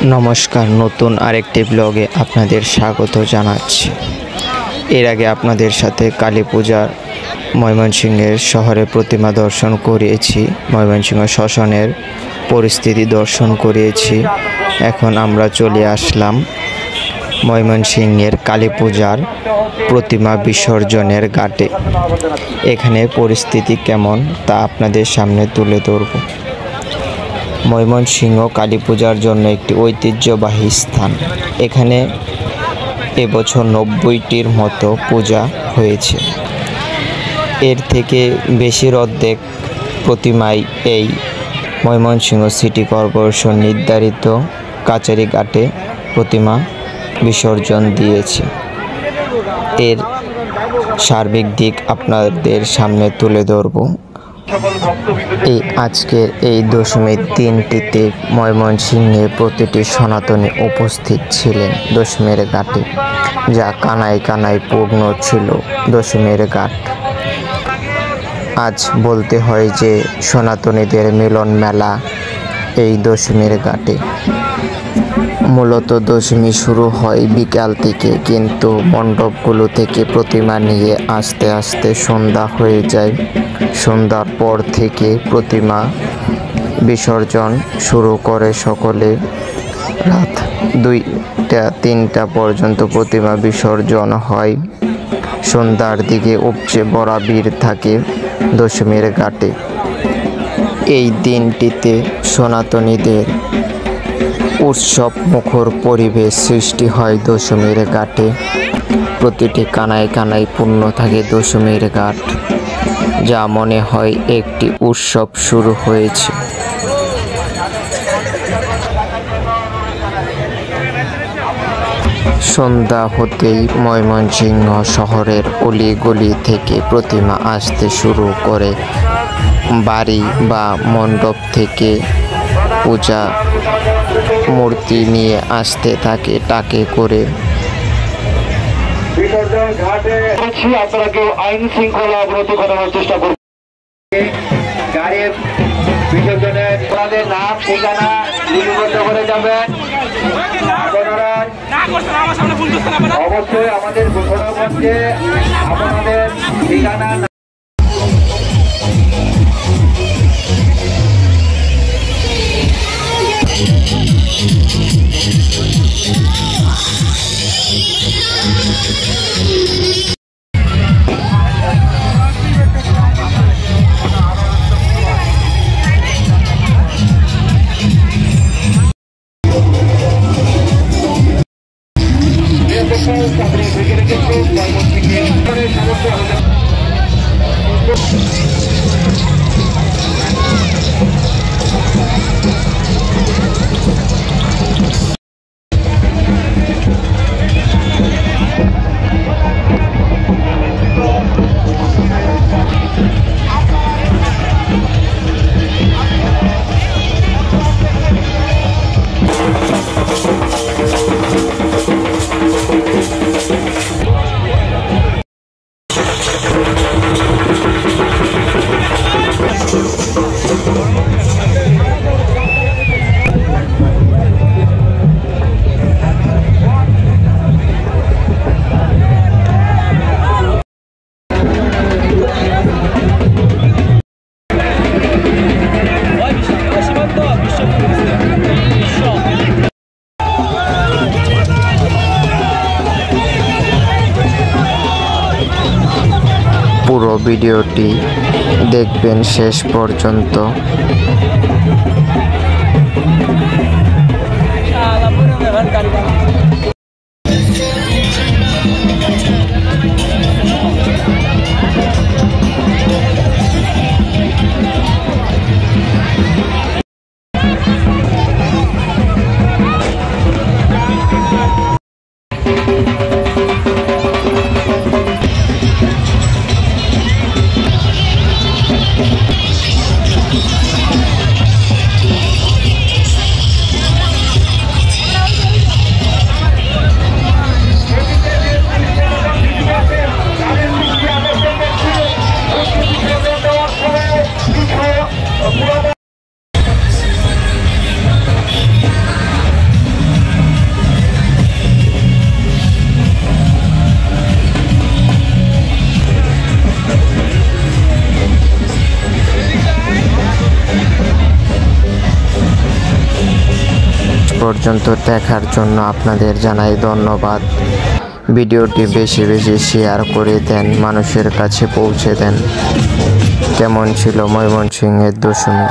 নমস্কার, নতুন আরেকটি ব্লগে আপনাদের স্বাগত জানাচ্ছি। এর আগে আপনাদের সাথে কালী পূজার ময়মনসিংহের শহরে প্রতিমা দর্শন করিয়েছি, ময়মনসিংহ শ্মশানের পরিস্থিতি দর্শন করিয়েছি। এখন আমরা চলে আসলাম ময়মনসিংহের কালী পূজার প্রতিমা বিসর্জনের ঘাটে। এখানে পরিস্থিতি কেমন তা আপনাদের সামনে তুলে ধরব। ময়মনসিংহ কালী পূজার জন্য একটি ঐতিহ্যবাহী স্থান। এখানে এবছর 90টির মতো পূজা হয়েছে। এর থেকে বেশির অর্ধেক প্রতিমাই এই ময়মনসিংহ সিটি কর্পোরেশন নির্ধারিত কাচারি ঘাটে প্রতিমা বিসর্জন দিয়েছে। এর সার্বিক দিক আপনাদের সামনে তুলে ধরব। আজকের এই দশমীর দিনটিতে ময়মনসিংহে প্রতিটি সনাতনী উপস্থিত ছিলেন দশমীর ঘাটে, যা কানায় কানায় পূর্ণ ছিল দশমীর ঘাট। আজ বলতে হয় যে সনাতনীদের মিলন মেলা এই দশমীর ঘাটে। মূলত দশমী শুরু হয় বিকাল থেকে, কিন্তু মণ্ডপগুলো থেকে প্রতিমা নিয়ে আস্তে আস্তে সন্ধ্যা হয়ে যায়। সন্ধ্যার পর থেকে প্রতিমা বিসর্জন শুরু করে সকলে। রাত 2টা-3টা পর্যন্ত প্রতিমা বিসর্জন হয়। সন্ধ্যার দিকে উপচে পড়া ভিড় থাকে দশমীর ঘাটে। এই দিনটিতে সনাতনীদের উৎসব মুখর পরিবেশ সৃষ্টি হয় দশমীর ঘাটে। প্রতিটি কানায় কানায় পূর্ণ থাকে দশমীর ঘাট, যা মনে হয় একটি উৎসব শুরু হয়েছে। সন্ধ্যা হতেই ময়মনসিংহ শহরের অলিগলি থেকে প্রতিমা আসতে শুরু করে। বাড়ি বা মণ্ডপ থেকে পূজা মূর্তি নিয়ে আসতে থাকে টাকে করে। আপনারা কেউ আইন শৃঙ্খলা অবনতি করার চেষ্টা করবেন। গাড়ির বিসর্জনে আপনাদের নাম ঠিকানা লিপিবদ্ধ করে যাবেন। অবশ্যই আমাদের ঘোষণা মঞ্চে আপনাদের ঠিকানা পুরো ভিডিওটি দেখবেন শেষ পর্যন্ত। পর্যন্ত দেখার জন্য আপনাদের জানাই ধন্যবাদ। ভিডিওটি বেশি বেশি শেয়ার করে দেন, মানুষের কাছে পৌঁছে দেন। কেমন ছিল ময়মনসিংহের দশমী?